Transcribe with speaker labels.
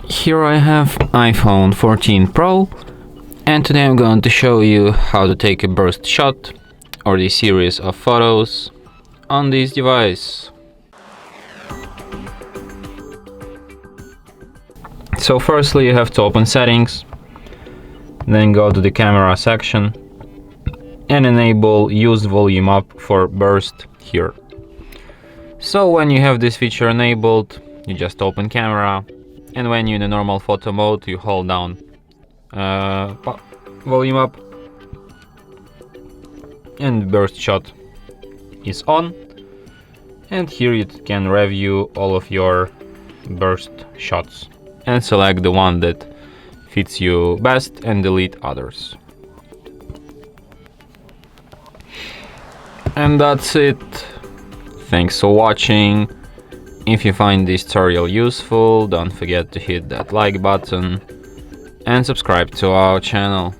Speaker 1: Here I have iPhone 14 Pro, and today I'm going to show you how to take a burst shot or the series of photos on this device. So firstly you have to open settings, then go to the camera section and enable use volume up for burst here. So when you have this feature enabled, you just open camera, and when you're in the normal photo mode you hold down volume up and burst shot is on, and here you can review all of your burst shots and select the one that fits you best and delete others. And that's it. Thanks for watching. If you find this tutorial useful, don't forget to hit that like button and subscribe to our channel.